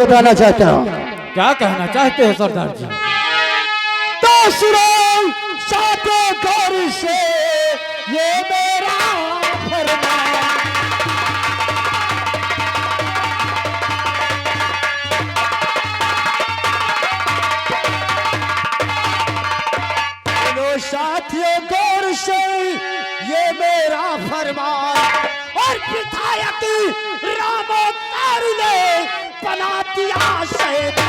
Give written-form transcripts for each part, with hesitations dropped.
बताना चाहता हूँ। क्या कहना चाहते हैं सरदार जी? तो सुनो सातों गौर से ये मेरा फरमान, सुनो साथियों गौर से ये मेरा फरमान, और विधायक रामोत्तर ने बना दिया शैतान।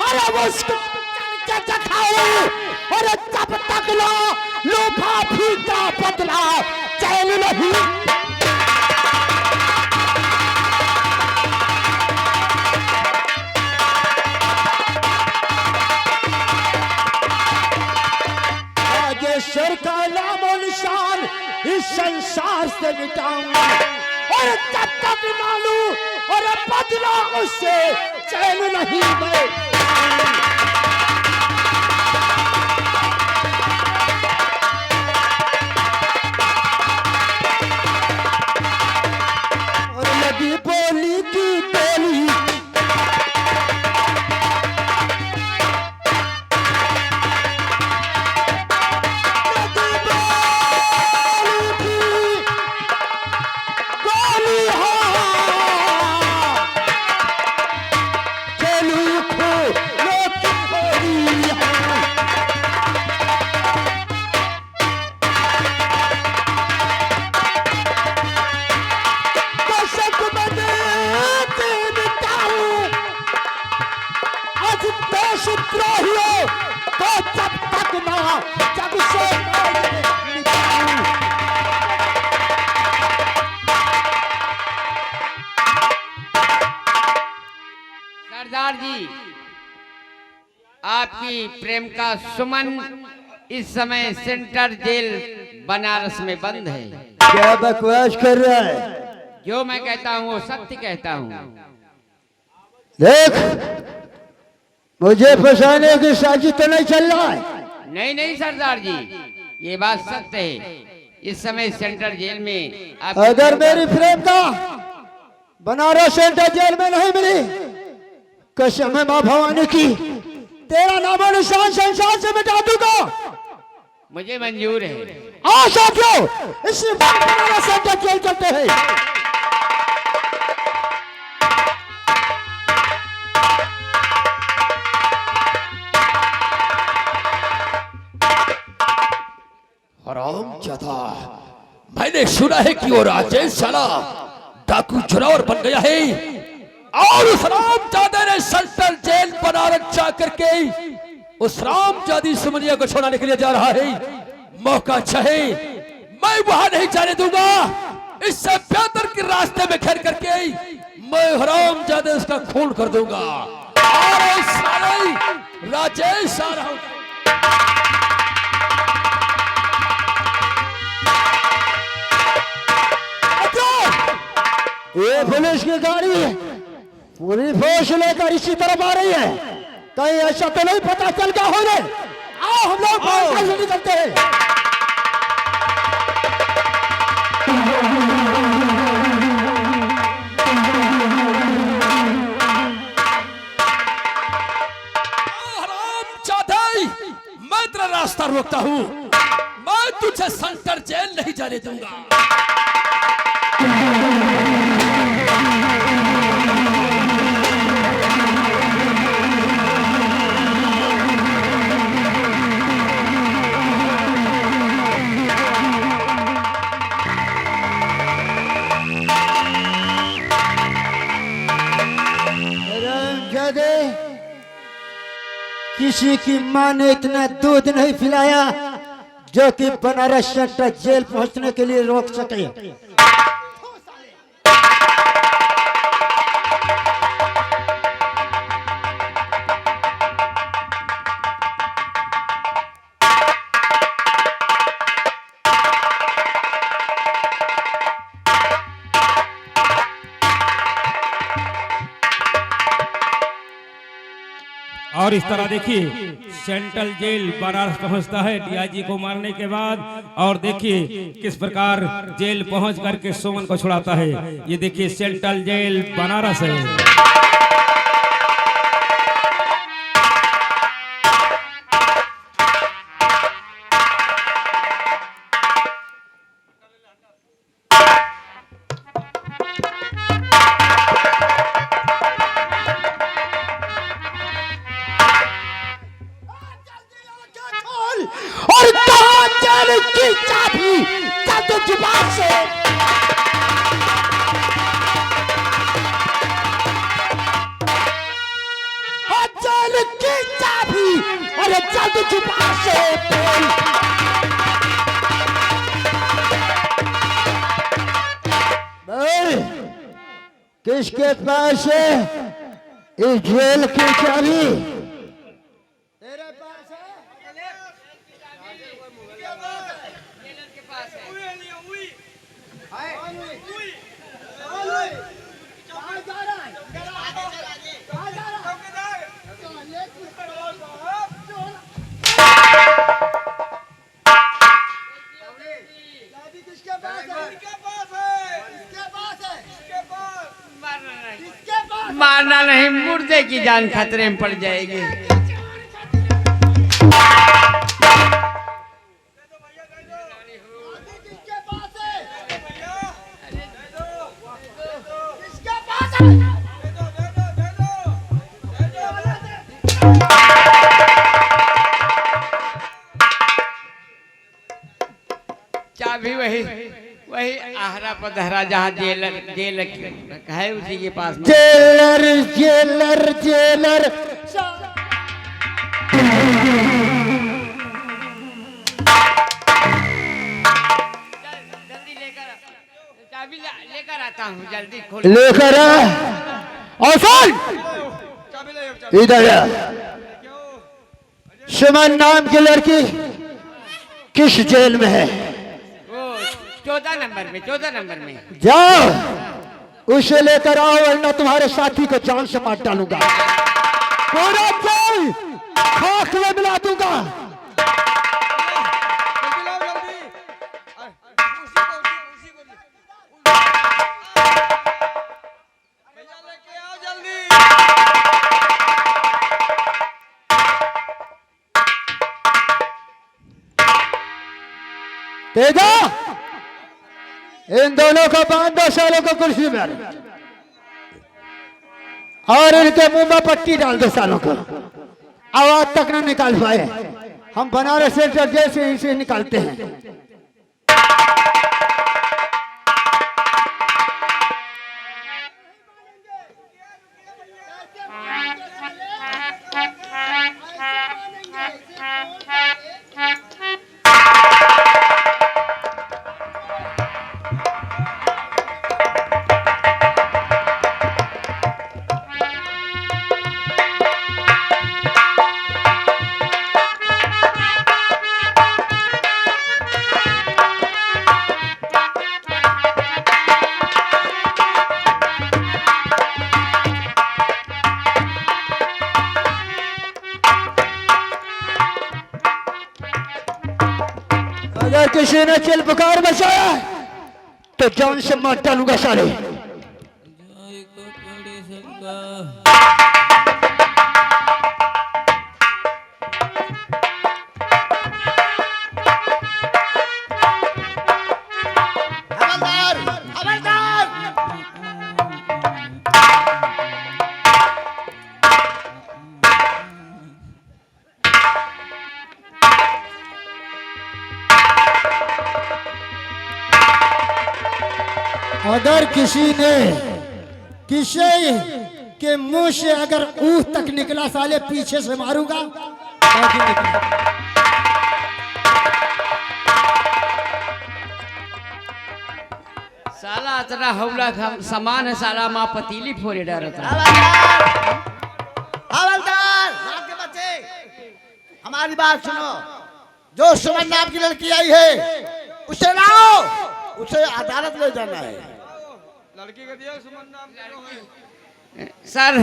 अरे उसको चखाओ और तब तक लो लूफा फीका बदला चैन नहीं। नागेश्वर का नामो निशान इस संसार से मिटाऊंगा, और तब तक मालू और बदला उससे चैन नहीं मैं। और लगी बोली की बोली, तो जब तक ना जग से सरदार जी, आपकी प्रेम का सुमन इस समय सेंट्रल जेल बनारस में बंद है। क्या बकवास कर रहा है? जो मैं कहता हूँ वो सत्य कहता हूँ। देख, मुझे फंसाने की साजिश तो नहीं चल रहा है। नहीं नहीं सरदार जी, ये बात सत्य है। इस समय सेंट्रल जेल में अगर मेरी प्रेम का बनारस सेंट्रल जेल में नहीं मिली, कसम है मां भवानी की, तेरा नामो निशान संसार से मिटा दूंगा। मुझे मंजूर है। आओ साथियों, इसी बात बनारस सेंट्रल जेल चलते हैं। हरामजादा, मैंने सुना है कि वो राजेश साला डाकू चोर बन गया है, और उस रामजादा ने सेंट्रल जेल बनारस जा करके उस रामजादी सुमनिया को छोड़ाने के लिए जा रहा है। मौका अच्छा है, मैं वहां नहीं जाने दूंगा। इससे बेहतर के रास्ते में घेर करके मैं हरामजादा उसका खून कर दूंगा। और साले राजेश आ रहा हूं। ये पुलिस की गाड़ी है, पूरी फोर्स लेकर इसी तरफ आ रही है। कहीं ऐसा तो नहीं पता चल गया होने? आओ हम लोग बाहर से निकलते हैं। हरामजादा, मैं तेरा रास्ता रोकता हूँ। मैं तुझे सेंट्रल जेल नहीं जाने दूंगा। किसी की मां ने इतना दूध नहीं पिलाया जो कि बनारस सेंट्रल जेल पहुंचने के लिए रोक सके। और इस तरह देखिए सेंट्रल जेल बनारस पहुंचता है डीआईजी को मारने के बाद। और देखिए किस प्रकार जेल पहुंच करके सुमन को छुड़ाता है। ये देखिए सेंट्रल जेल बनारस है। और कहा जेल की चाबी जल्द जुबान से। जेल की चाबी और जल्द जुबान से बोल। किसके पास है इस जेल की चाबी? तेरे पास है? मारना नहीं, मुर्दे की जान खतरे में पड़ जाएगी। चाबी वही वही आहरा पधरा जहाँ जेल जेल है उसी के पास में। जेलर जेलर जेलर जल्दी लेकर चाबी लेकर आता हूँ, जल्दी खोल। लेकर आ और सुन इधर आ। सुमन नाम की लड़की किस जेल में है? 14 नंबर में, 14 नंबर में। जाओ उसे लेकर आओ वरना तुम्हारे साथी को जान से मार डालूंगा। पूरा जेल खाक में मिला दूंगा। तेजा इन दोनों को बांध दो सालों को कुर्सी पर और इनके मुंह में पट्टी डाल दो सालों को, आवाज तक ना निकाल पाए। हम बनारस सेंट्रल जेल से इसे निकालते हैं। अगर किसी ने चिल पुकार बचाया तो जान से मार डालूंगा सारे। अगर किसी ने किसी के मुंह से अगर ऊह तक निकला साले पीछे से मारूंगा। साला इतना हौला सामान है, साला माँ पतीली फोड़े डर था। हवलदार रात के बच्चे हमारी बात सुनो। जो सुमन नाम की लड़की आई है उसे लाओ, उसे अदालत ले जाना है। सर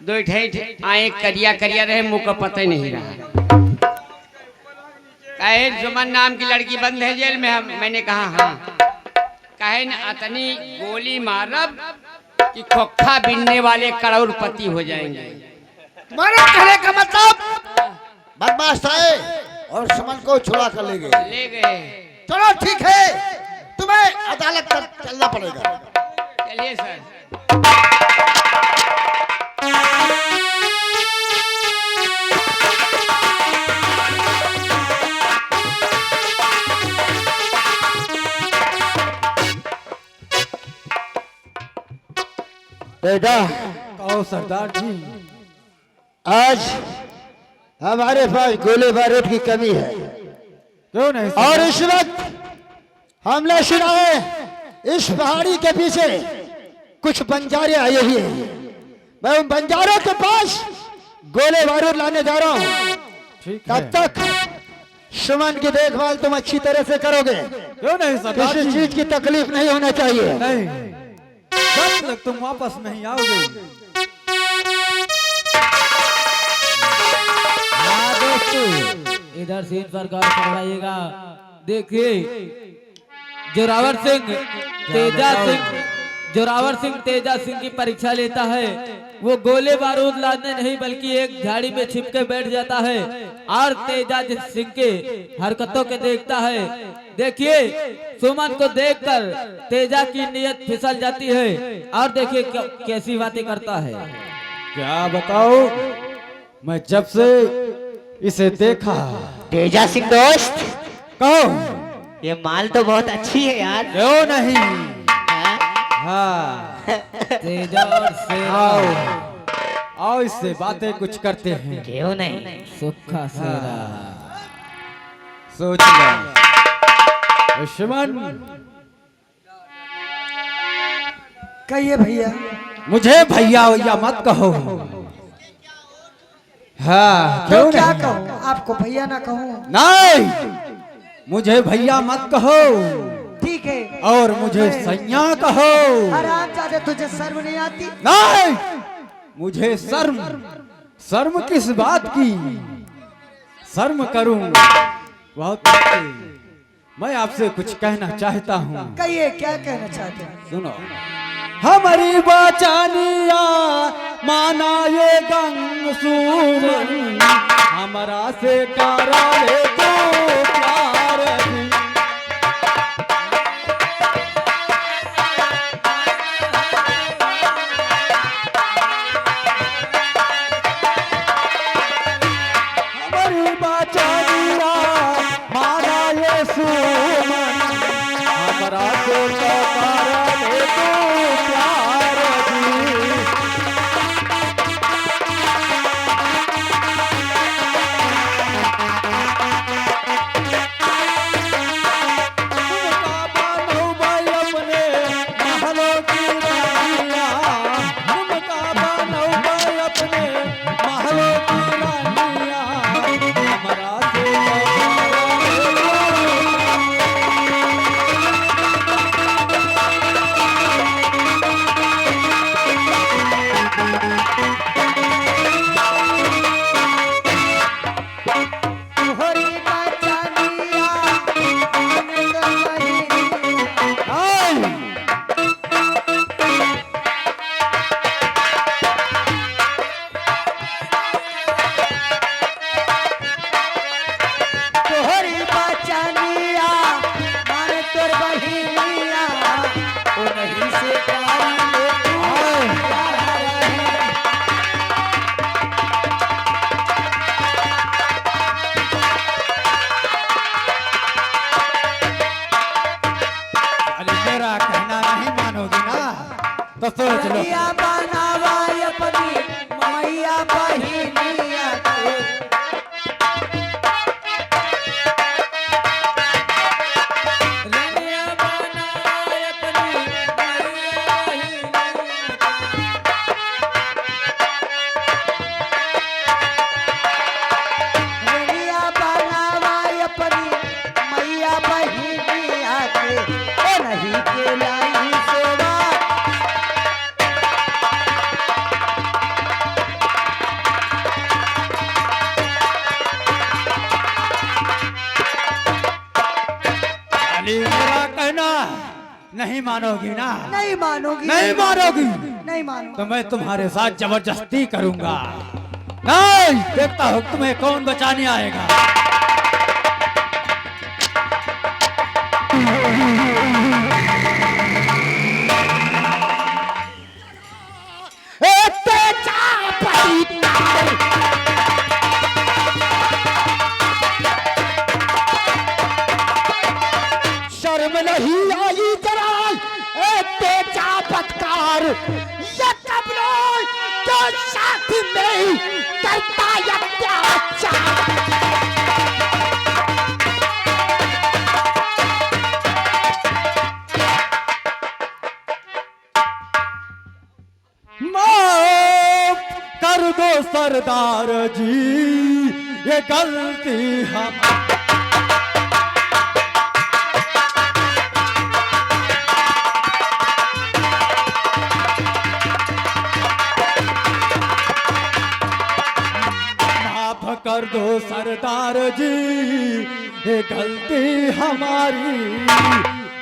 दो ठे आए करिया करिया रहे, मुंह का पता ही नहीं रहा। कहे सुमन नाम की लड़की बंद है जेल में। मैंने कहा हाँ। कहे न अतनी गोली मारब कि खोखा बिनने वाले करोड़पति हो जाएंगे। तुम्हारे कहने का मतलब बदमाश आए और सुमन को छुड़ा कर ले गए। ले गए। चलो ठीक है, तुम्हें अदालत तक चलना पड़ेगा। चलिए सर। बेटा कहो सरदार जी। आज हमारे पास गोले बारूद की कमी है क्यों नहीं और इस वक्त हमने सुना है इस पहाड़ी के पीछे कुछ बंजारे आए हुए हैं। मैं उन बंजारों के पास गोले बारूद लाने जा रहा हूँ। ठीक है। तब तक सुमन की देखभाल तुम अच्छी तरह से करोगे। क्यों नहीं सरदार किसी जी? चीज की तकलीफ नहीं होना चाहिए। नहीं, जब तक तुम वापस नहीं आओगे। हाँ दोस्तों, इधर से इन पर गौर करवाइएगा। देखिए जोरावर सिंह तेजा सिंह की परीक्षा लेता है। वो गोले बारूद लाने नहीं बल्कि एक झाड़ी में छिप के बैठ जाता है और तेजा सिंह के हरकतों के देखता है। देखिए सुमन को देखकर तेजा की नीयत फिसल जाती है और देखिए कैसी बातें करता है। क्या बताओ, मैं जब से इसे देखा। तेजा सिंह दोस्त, कहो ये माल तो बहुत अच्छी है यार। क्यों नहीं? हाँ? हाँ, तेजा और शेरा आओ इससे बातें कुछ करते हैं। क्यों नहीं? सुखा शेरा। सोच लो सुमन। कहिए भैया। मुझे भैया भैया मत कहो। हाँ, तो क्यों क्या नहीं? कहूँ, आपको भैया ना कहूँ? नहीं, मुझे भैया मत कहो ठीक है। और मुझे सैया कहो। आराम ज्यादा, तुझे शर्म नहीं आती? नहीं, मुझे शर्म किस बात की? शर्म करूं बहुत बातें। मैं आपसे कुछ कहना चाहता हूँ। कहिए, क्या कहना चाहते हैं? सुनो, हमारी बचानिया माना ये गंग सुमन, हमारा से करा ले तो प्यार भी। हमारी बचानिया माना ये सुमन, हमारा से करा ले तो प्यार भी। तो सोच लो। बनावा अपनी मैया बहिनिया को। रनिया बनावा अपनी मैया बहिनिया के, ओ नहीं के लाई सेवा। नहीं मानोगी ना? नहीं मानोगी। नहीं मानोगी नहीं मानो। तो मैं तुम्हारे साथ जबरदस्ती करूंगा। नहीं, देखता हूँ तुम्हें कौन बचाने आएगा। शर्म नहीं आई जरा तेजा बदकार ये कब्रो तो साथ नहीं करता अत्याचार। माफ कर दो सरदार जी, ये गलती हम। माफ कर दो सरदार जी, ये गलती हमारी,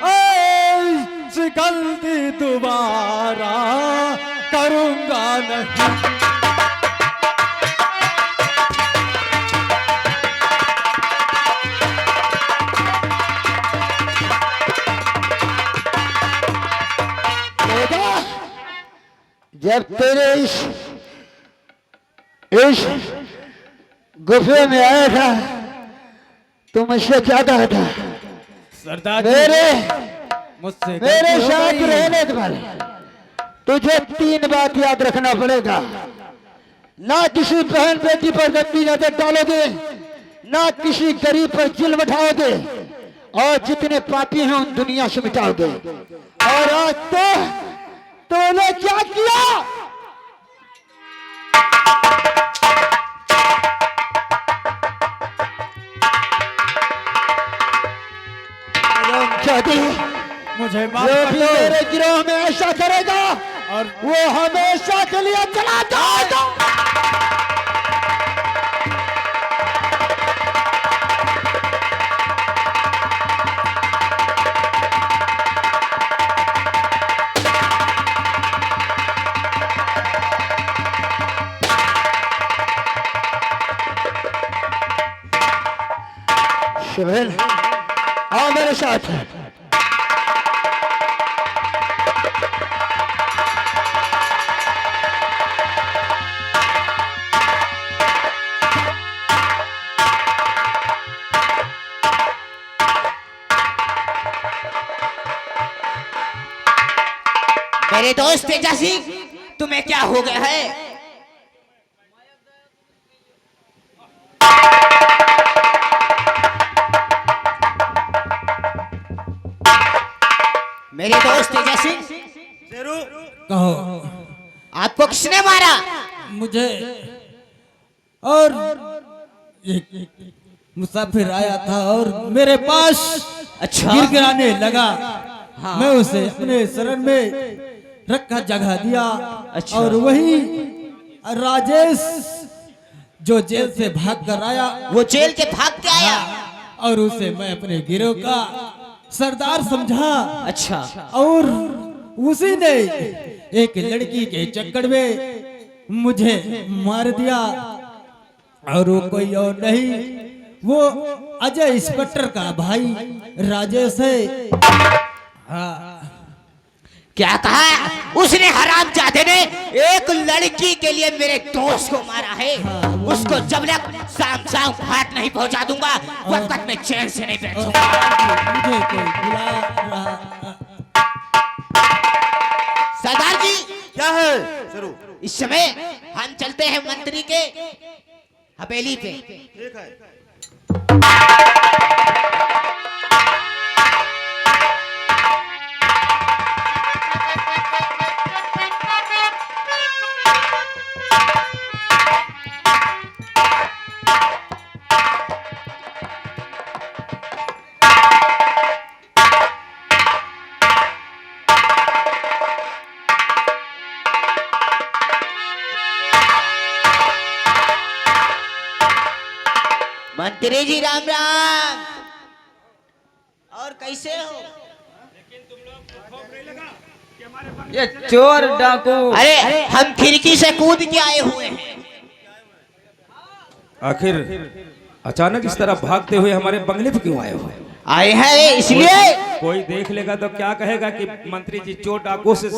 ऐसी गलती दोबारा करूंगा नहीं। जब तेरे इस गुफे में आया था तो मुझसे ज्यादा था सरदार मेरे मुझसे मेरे गलती हो साथ गई। रहने पर तुझे 3 बात याद रखना पड़ेगा। ना किसी बहन बेटी पर गंदी नजर डालोगे, ना किसी गरीब पर जुल्म उठाओगे, और जितने पापी हैं उन दुनिया से मिटाओगे। और आज तो तूने क्या किया? मुझे माफ जो कर भी दो। मेरे गिरोह में ऐसा करेगा और वो हमेशा के लिए चला जाएगा। सुहेल, आओ मेरे साथ। मेरे दोस्त तेजा सिंह, तुम्हें क्या हो गया है? मेरे दोस्त तेजा सिंह, कहो आपको किसने मारा? मुझे और एक मुसाफिर आया था और मेरे पास अच्छा। गिड़गिड़ाने लगा। मैं उसे अपने शरण में रखा, जगह दिया। अच्छा। और वही राजेश जो जेल से भाग कर आया, वो जेल के भाग के आया? और उसे मैं अपने गिरोह का सरदार समझा। अच्छा। और उसी ने एक लड़की के चक्कर में मुझे मार दिया। और वो कोई और नहीं, वो अजय इंस्पेक्टर का भाई राजेश है। हाँ। क्या कहा? उसने हरामजादे ने एक लड़की के लिए मेरे दोस्त को मारा है। उसको जब तक शाम घाट नहीं पहुंचा दूंगा तब तक मैं चैन से नहीं बैठूंगा। मुझे कोई बुला रहा। सरदार जी, क्या है शुरू? इस समय हम चलते हैं मंत्री के हवेली पे। ठीक है। मंत्री जी राम राम। और कैसे हो? ये चोर डाकू। अरे हम खिड़की से कूद के आए हुए हैं। आखिर अचानक इस तरह भागते हुए हमारे बंगले पे क्यों आए हो? आए हैं इसलिए। कोई देख लेगा तो क्या कहेगा कि मंत्री जी चोर डाकू से।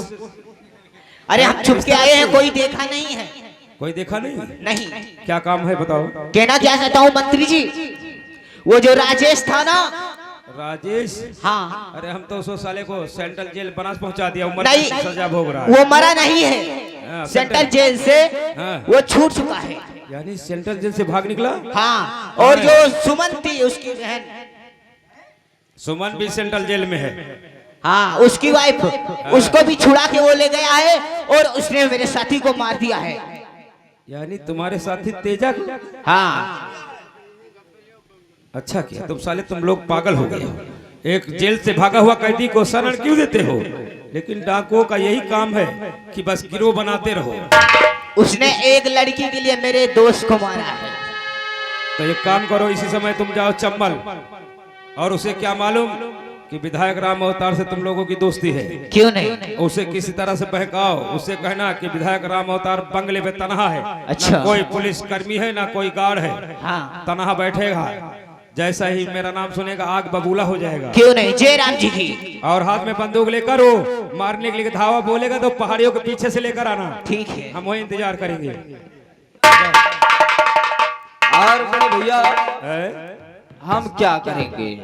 अरे हम छुप के आए हैं, कोई देखा नहीं है। कोई देखा नहीं? नहीं। क्या काम है बताओ? कहना क्या चाहता हूँ मंत्री जी, वो जो राजेश था ना। राजेश? हाँ। अरे हम तो उस साले को सेंट्रल जेल बनास पहुंचा दिया, उम्र नहीं, की सजा भोग रहा है। वो मरा नहीं है, सेंट्रल जेल से वो छूट चुका है। यानी सेंट्रल जेल से भाग निकला? हाँ। और जो सुमन थी उसकी बहन, सुमन भी सेंट्रल जेल में है। हाँ, उसकी वाइफ, उसको भी छुड़ा के वो ले गया है और उसने मेरे साथी को मार दिया है। यानी तुम्हारे साथी तेजा को? हाँ। अच्छा किया तुम साले, तुम लोग पागल हो गए हो। एक जेल से भागा हुआ कैदी को शरण क्यों देते हो? लेकिन डाकुओं का यही काम है कि बस गिरोह बनाते रहो। उसने एक लड़की के लिए मेरे दोस्त को मारा है। तो एक काम करो, इसी समय तुम जाओ चंबल, और उसे क्या मालूम कि विधायक राम अवतार से तुम लोगों की दोस्ती है। क्यों नहीं? उसे किसी तरह से बहकाओ, उससे कहना कि विधायक राम अवतार बंगले पे तनहा है। अच्छा। ना कोई पुलिस कर्मी है ना कोई गार्ड है। हाँ। तनहा बैठेगा, जैसा ही मेरा नाम सुनेगा आग बबूला हो जाएगा। क्यों नहीं? जय राम जी की। और हाथ में बंदूक लेकर वो मारने के लिए धावा बोलेगा तो पहाड़ियों के पीछे से लेकर आना। ठीक है, हम वही इंतजार करेंगे। और बड़े भैया हम क्या करेंगे?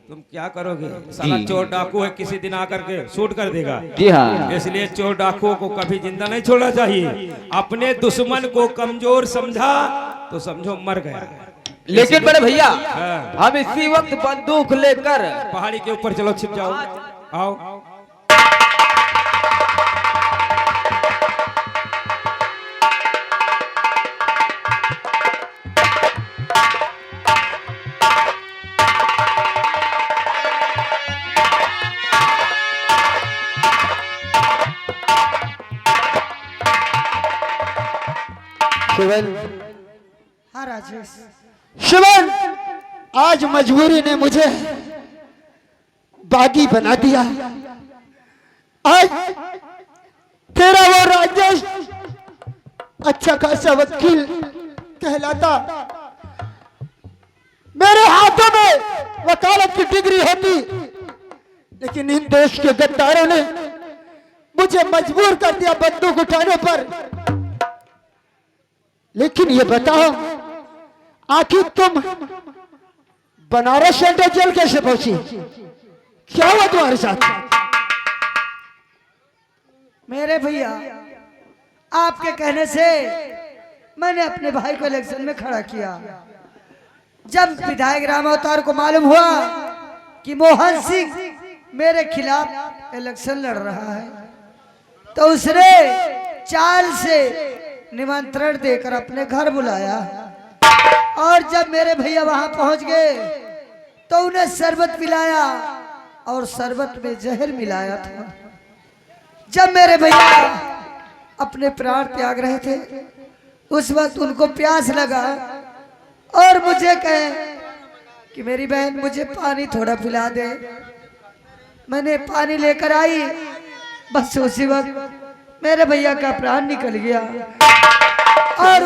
तुम क्या करोगे? साला चोर डाकू है, किसी दिन आकर के शूट कर देगा। जी हाँ। इसलिए चोर डाकुओं को कभी जिंदा नहीं छोड़ना चाहिए। अपने दुश्मन को कमजोर समझा तो समझो मर गया। लेकिन बड़े भैया हाँ। हम इसी वक्त बंदूक लेकर पहाड़ी के ऊपर चलो, छिप जाओ। आओ। शिवन। हाँ राजेश। शिवन, आज मजबूरी ने मुझे बागी बना दिया। आज तेरा वो राजेश अच्छा खासा वकील कहलाता, मेरे हाथों में वकालत की डिग्री होती, लेकिन इन देश के गद्दारों ने मुझे मजबूर कर दिया बंदूक उठाने पर। लेकिन ये बताओ, आखिर तुम बनारस सेंट्रल जेल कैसे पहुंची? क्या हुआ तुम्हारे साथ? मेरे भैया, आपके कहने से मैंने अपने भाई को इलेक्शन में खड़ा किया। जब विधायक राम अवतार को मालूम हुआ कि मोहन सिंह मेरे खिलाफ इलेक्शन लड़ रहा है, तो उसने चाल से निमंत्रण देकर अपने घर बुलाया। और जब मेरे भैया वहां पहुंच गए तो उन्हें शरबत पिलाया और शरबत में जहर मिलाया था। जब मेरे भैया अपने प्राण त्याग रहे थे, उस वक्त उनको प्यास लगा और मुझे कहे कि मेरी बहन मुझे पानी थोड़ा पिला दे। मैंने पानी लेकर आई, बस उसी वक्त मेरे भैया का प्राण निकल गया। और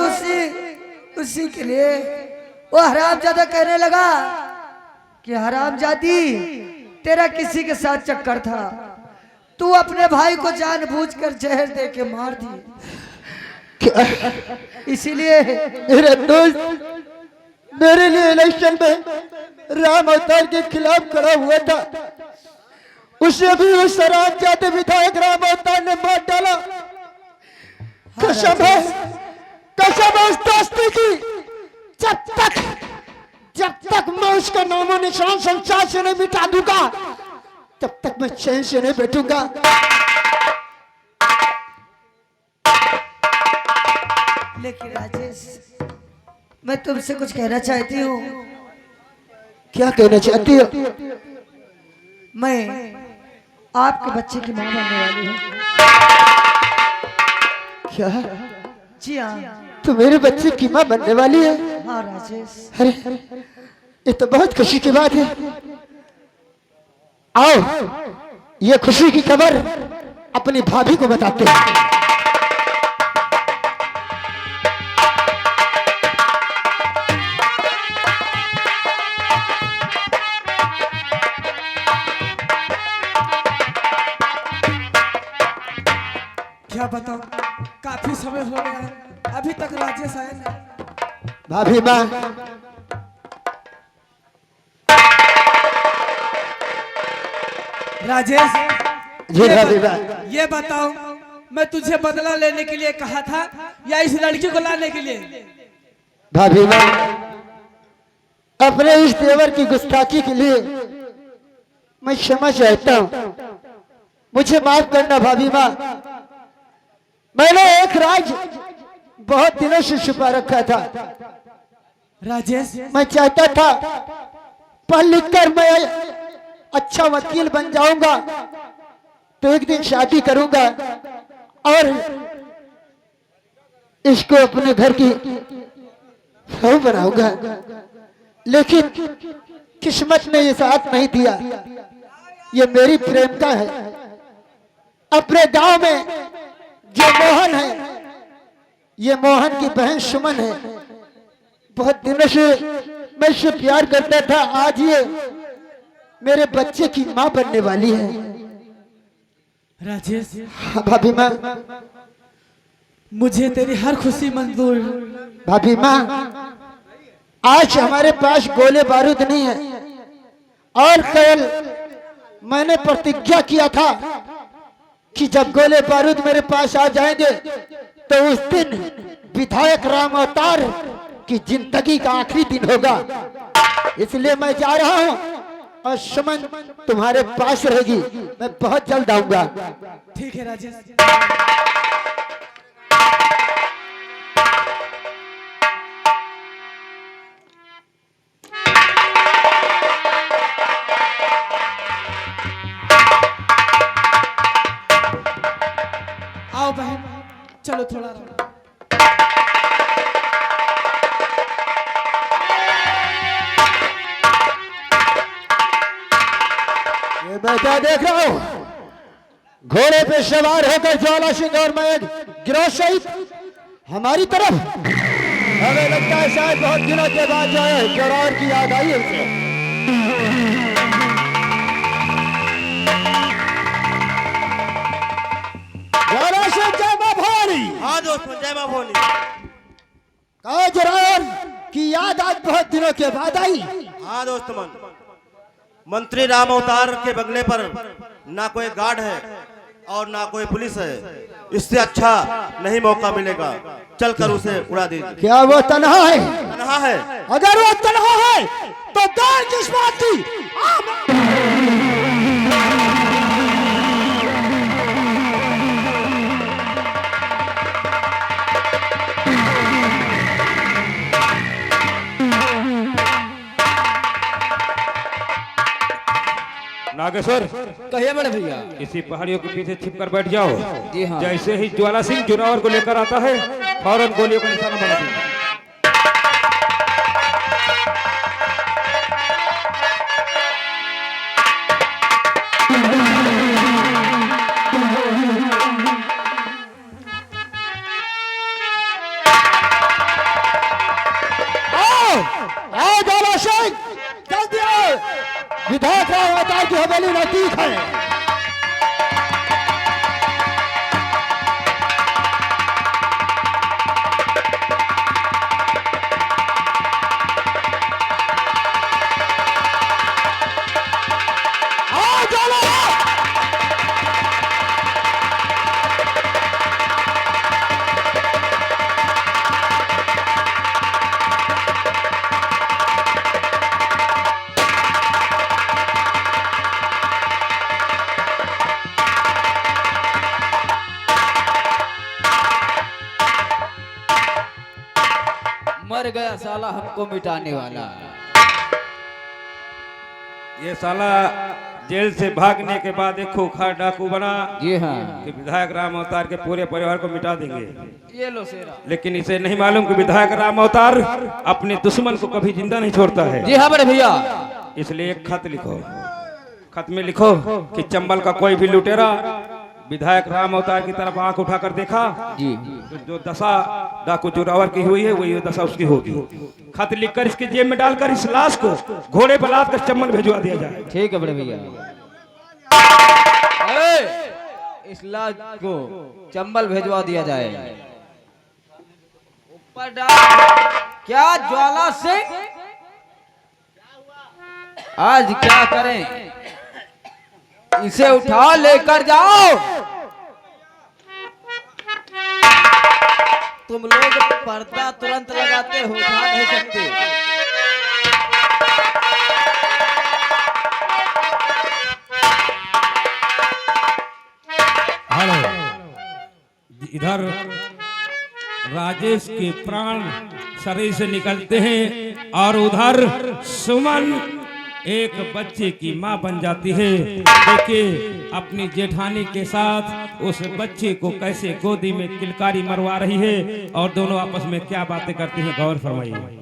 उसी के लिए वो हरामजादा कहने लगा कि हरामजादी, तेरा किसी के साथ चक्कर था, तू अपने भाई को जानबूझकर जहर दे के मार दी। इसीलिए मेरे दोस्त मेरे लिए इलेक्शन में राम अवतार के खिलाफ खड़ा हुआ था, उसे भी उस हरामजादे विधायक राम अवतार ने मार डाला। कसम है उस दोस्ती की, जब तक मैं उसका नामो निशान संसार से नहीं मिटा दूंगा, तब तक मैं चैन से नहीं बैठूंगा। लेकिन राजेश, मैं तुमसे कुछ कहना चाहती हूँ। क्या कहना चाहती हो? मैं आपके बच्चे की मां बनने वाली हूँ। क्या? जी हाँ। तू मेरे बच्चे की मां बनने वाली है? हाँ राजेश। अरे ये तो बहुत खुशी की बात है। आओ ये खुशी की खबर अपनी भाभी को बताते हैं। क्या बताऊं, काफी समय हो गया, अभी तक राजेश आया नहीं। भाभी माँ, राजेश जी भाभी माँ, ये बताओ, मैं तुझे बदला लेने के लिए कहा था या इस लड़की को लाने के लिए? भाभी माँ, अपने इस देवर की गुस्ताखी के लिए मैं क्षमा चाहता हूँ, मुझे माफ करना भाभी माँ। मैंने एक राज बहुत दिनों से छुपा रखा था। राजेश, मैं चाहता था पढ़ लिख कर मैं अच्छा वकील बन जाऊंगा तो एक दिन शादी करूंगा और इसको अपने घर की बहू बनाऊंगा, लेकिन किस्मत ने ये साथ नहीं दिया। ये मेरी प्रेमिका है। अपने गांव में जो मोहन है, ये मोहन की बहन सुमन है। बहुत दिनों से मैं इससे प्यार करता था, आज ये मेरे बच्चे की माँ बनने वाली है। राजेश, हाँ भाभी माँ, मुझे तेरी हर खुशी मंजूर। भाभी माँ, आज हमारे पास गोले बारूद नहीं है और कल मैंने प्रतिज्ञा किया था कि जब गोले बारूद मेरे पास आ जाएंगे तो उस दिन विधायक राम अवतार की जिंदगी का आखिरी दिन होगा। इसलिए मैं जा रहा हूँ और सुमन तुम्हारे पास रहेगी। मैं बहुत जल्द आऊंगा। ठीक है राजेश। आओ बहन, चलो थोड़ा ये मैं क्या देख रहा हूँ? घोड़े पे सवार होकर ज्वाला सिंह और मैं गिरोह सहित हमारी तरफ। हमें लगता है शायद बहुत दिनों के बाद जो है जोरावर की याद आई है उसे। ज्वाला सिंह जय मां भवानी। हाँ दोस्तों, जय मां भवानी। कहा जोरावर की याद आज बहुत दिनों के बाद आई। हाँ दोस्तों, मंत्री राम अवतार के बंगले पर ना कोई गार्ड है और ना कोई पुलिस है। इससे अच्छा नहीं मौका मिलेगा, चलकर उसे उड़ा दीजिए। क्या वो तनहा है? तनहा है। अगर वो तनहा है तो देर किस बात की? नागेश्वर, कहिए बड़े भैया। इसी पहाड़ियों के पीछे छिप कर बैठ जाओ। जी हाँ। जैसे ही ज्वाला सिंह जोरावर को लेकर आता है, फौरन गोलियों का निशाना बना दीजिए। आओ ज्वाला सिंह, जल्दी आओ। विधायक राम अवतार की हवेली नजदीक है। आओ ज्वाला। मर गया साला हमको मिटाने वाला। ये साला जेल से भागने के बाद एक खूंखार डाकू बना जी हाँ। कि विधायक राम अवतार के पूरे परिवार को मिटा देंगे। ये लो शेरा। लेकिन इसे नहीं मालूम कि विधायक राम अवतार अपने दुश्मन को कभी जिंदा नहीं छोड़ता है। जी हाँ बड़े भैया। इसलिए एक खत लिखो। खत में लिखो कि चंबल का कोई भी लुटेरा विधायक राम अवतार की तरफ आंख उठाकर देखा जी तो जो दशा डाकू चोरावर की हुई है वही दशा उसकी होगी। खत लिखकर इसके जेब में डालकर इस लाश को घोड़े पर लाद कर चंबल भिजवा दिया जाए। ठीक है बड़े भैया। इस लाश को चंबल भिजवा दिया जाए। ऊपर डाल। क्या ज्वाला सिंह, आज क्या करें? इसे उठा लेकर जाओ। तुम लोग पर्दा तुरंत लगाते हो, उठा नहीं सकते। हेलो, इधर राजेश के प्राण शरीर से निकलते हैं और उधर सुमन एक बच्चे की मां बन जाती है। देखिए अपनी जेठानी के साथ उस बच्चे को कैसे गोदी में किलकारी मरवा रही है और दोनों आपस में क्या बातें करती हैं, गौर फरमाइए।